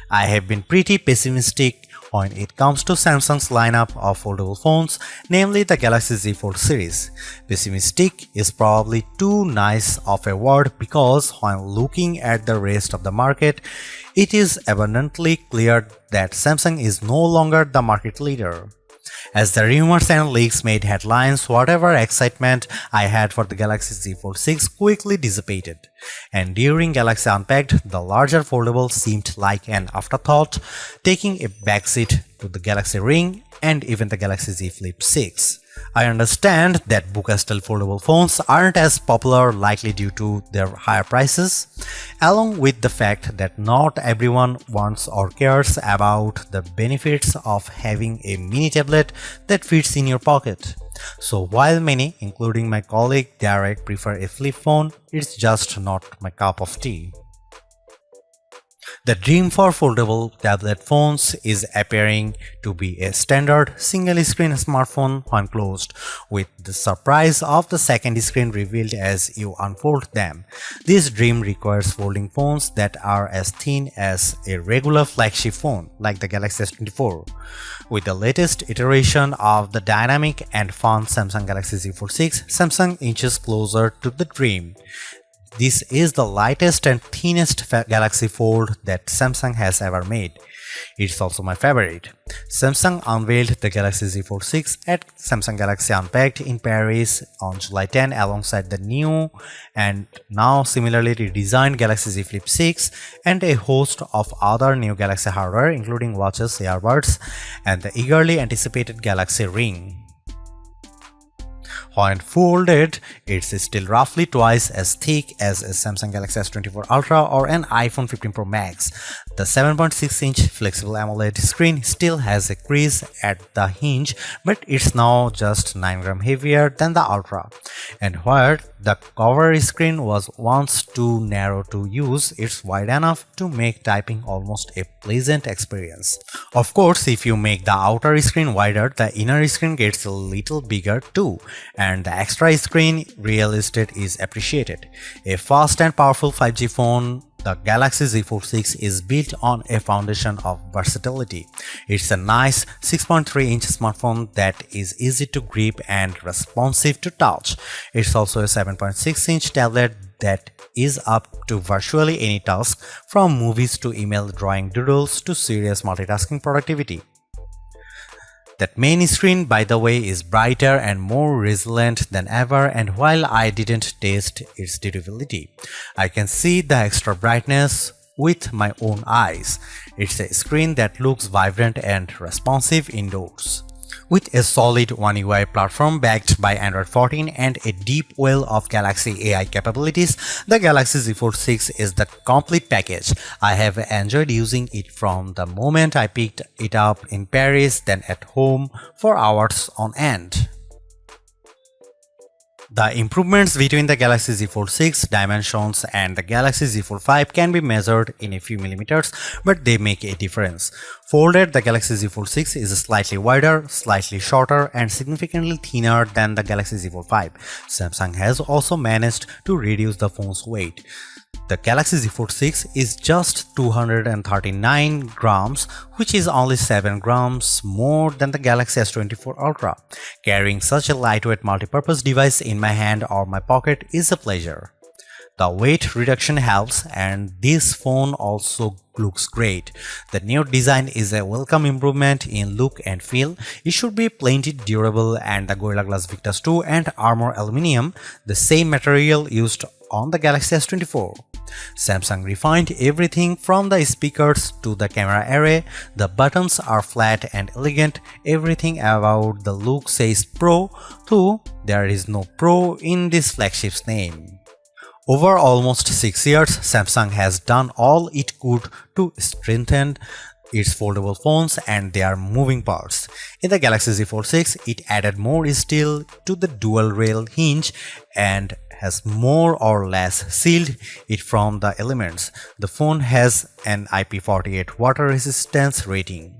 I have been pretty pessimistic when it comes to Samsung's lineup of foldable phones, namely the Galaxy Z Fold series. Pessimistic is probably too nice of a word because when looking at the rest of the market, it is abundantly clear that Samsung is no longer the market leader. As the rumors and leaks made headlines, whatever excitement I had for the Galaxy Z Fold 6 quickly dissipated. And during Galaxy Unpacked, the larger foldable seemed like an afterthought, taking a backseat to the Galaxy Ring and even the Galaxy Z Flip 6. I understand that Buca-style foldable phones aren't as popular, likely due to their higher prices, along with the fact that not everyone wants or cares about the benefits of having a mini tablet that fits in your pocket. So while many, including my colleague Derek, prefer a flip phone, it's just not my cup of tea. The dream for foldable tablet phones is appearing to be a standard single-screen smartphone when closed, with the surprise of the second screen revealed as you unfold them. This dream requires folding phones that are as thin as a regular flagship phone, like the Galaxy S24. With the latest iteration of the dynamic and fun Samsung Galaxy Z Fold 6, Samsung inches closer to the dream. This is the lightest and thinnest Galaxy Fold that Samsung has ever made. It's also my favorite. Samsung unveiled the Galaxy Z Fold 6 at Samsung Galaxy Unpacked in Paris on July 10 alongside the new and now similarly redesigned Galaxy Z Flip 6 and a host of other new Galaxy hardware including watches, earbuds, and the eagerly anticipated Galaxy Ring. When folded, it's still roughly twice as thick as a Samsung Galaxy S24 Ultra or an iPhone 15 Pro Max. The 7.6-inch flexible AMOLED screen still has a crease at the hinge, but it's now just 9 grams heavier than the Ultra. And where the cover screen was once too narrow to use, it's wide enough to make typing almost a pleasant experience. Of course, if you make the outer screen wider, the inner screen gets a little bigger too, and the extra screen real estate is appreciated. A fast and powerful 5G phone, the Galaxy Z Fold 6 is built on a foundation of versatility. It's a nice 6.3-inch smartphone that is easy to grip and responsive to touch. It's also a 7.6-inch tablet that is up to virtually any task, from movies to email, drawing doodles to serious multitasking productivity. That main screen, by the way, is brighter and more resilient than ever, and while I didn't test its durability, I can see the extra brightness with my own eyes. It's a screen that looks vibrant and responsive indoors. With a solid One UI platform backed by Android 14 and a deep well of Galaxy AI capabilities, the Galaxy Z Fold 6 is the complete package. I have enjoyed using it from the moment I picked it up in Paris, then at home for hours on end. The improvements between the Galaxy Z Fold 6 dimensions and the Galaxy Z Fold 5 can be measured in a few millimeters, but they make a difference. Folded, the Galaxy Z Fold 6 is slightly wider, slightly shorter, and significantly thinner than the Galaxy Z Fold 5. Samsung has also managed to reduce the phone's weight. The Galaxy Z Fold 6 is just 239 grams, which is only 7 grams more than the Galaxy S24 Ultra. Carrying such a lightweight multipurpose device in my hand or my pocket is a pleasure. The weight reduction helps, and this phone also looks great. The new design is a welcome improvement in look and feel. It should be plenty durable, and the Gorilla Glass Victus 2 and Armor Aluminium, the same material used on the Galaxy S24. Samsung refined everything from the speakers to the camera array. The buttons are flat and elegant. Everything about the look says Pro, though there is no Pro in this flagship's name. Over almost 6 years, Samsung has done all it could to strengthen its foldable phones and their moving parts. In the Galaxy Z Fold 6, it added more steel to the dual rail hinge and has more or less sealed it from the elements. The phone has an IP48 water resistance rating.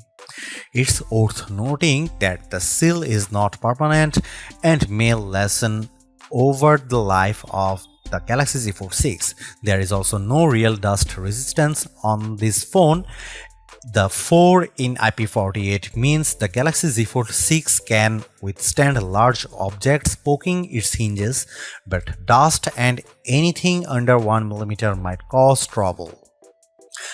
It's worth noting that the seal is not permanent and may lessen over the life of the Galaxy Z Fold 6. There is also no real dust resistance on this phone, The 4 in IP48 means the Galaxy Z Fold 6 can withstand large objects poking its hinges, but dust and anything under 1 mm might cause trouble.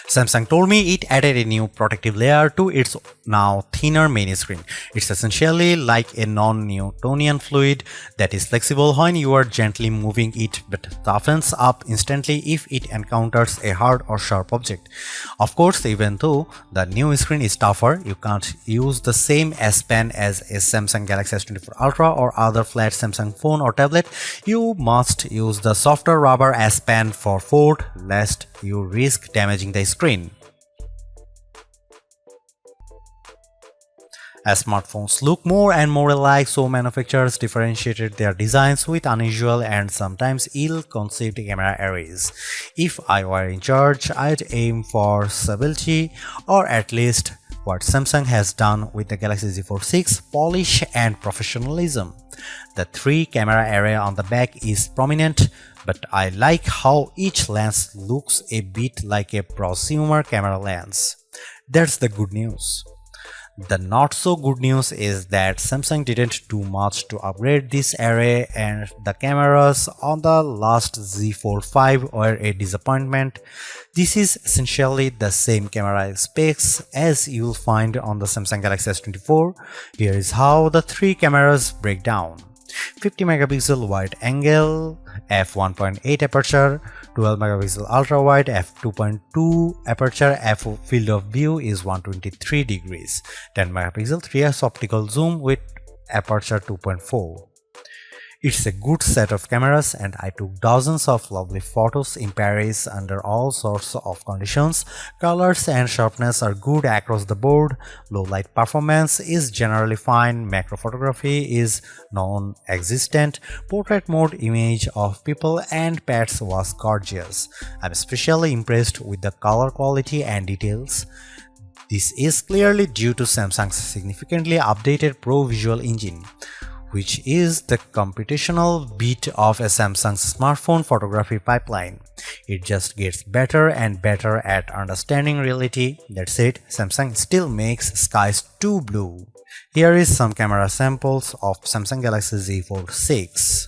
Samsung told me it added a new protective layer to its now thinner main screen. It's essentially like a non-Newtonian fluid that is flexible when you are gently moving it but toughens up instantly if it encounters a hard or sharp object. Of course, even though the new screen is tougher, you can't use the same S Pen as a Samsung Galaxy S24 Ultra or other flat Samsung phone or tablet. You must use the softer rubber S Pen for Fold, lest you risk damaging the screen. As smartphones look more and more alike, so manufacturers differentiated their designs with unusual and sometimes ill-conceived camera arrays. If I were in charge, I'd aim for stability, or at least what Samsung has done with the Galaxy Z Fold 6, polish and professionalism. The 3-camera array on the back is prominent, but I like how each lens looks a bit like a prosumer camera lens. That's the good news. The not so good news is that Samsung didn't do much to upgrade this array, and the cameras on the last Z Fold 5 were a disappointment. This is essentially the same camera specs as you'll find on the Samsung Galaxy S24. Here is how the 3 cameras break down. 50 megapixel wide angle, f1.8 aperture, 12 megapixel ultra wide, f2.2 aperture, field of view is 123 degrees, 10 megapixel 3x optical zoom with aperture 2.4. It's a good set of cameras, and I took dozens of lovely photos in Paris under all sorts of conditions. Colors and sharpness are good across the board, low light performance is generally fine, macro photography is non-existent, portrait mode image of people and pets was gorgeous. I'm especially impressed with the color quality and details. This is clearly due to Samsung's significantly updated Pro Visual Engine, which is the computational bit of a Samsung's smartphone photography pipeline. It just gets better and better at understanding reality. That said, Samsung still makes skies too blue. Here is some camera samples of Samsung Galaxy Z Fold 6.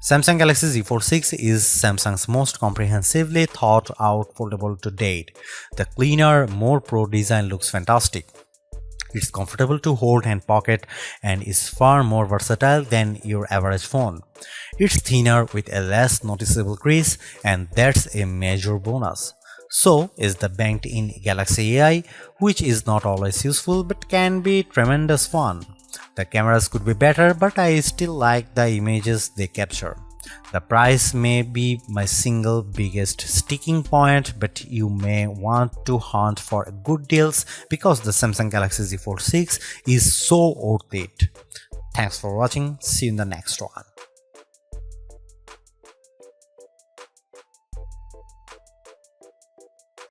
Samsung Galaxy Z Fold 6 is Samsung's most comprehensively thought out foldable to date. The cleaner, more pro design looks fantastic. It's comfortable to hold and pocket and is far more versatile than your average phone. It's thinner with a less noticeable crease, and that's a major bonus. So is the banked-in Galaxy AI, which is not always useful but can be tremendous fun. The cameras could be better, but I still like the images they capture. The price may be my single biggest sticking point, but you may want to hunt for good deals because the Samsung Galaxy Z Fold 6 is so worth it. Thanks for watching. See you in the next one.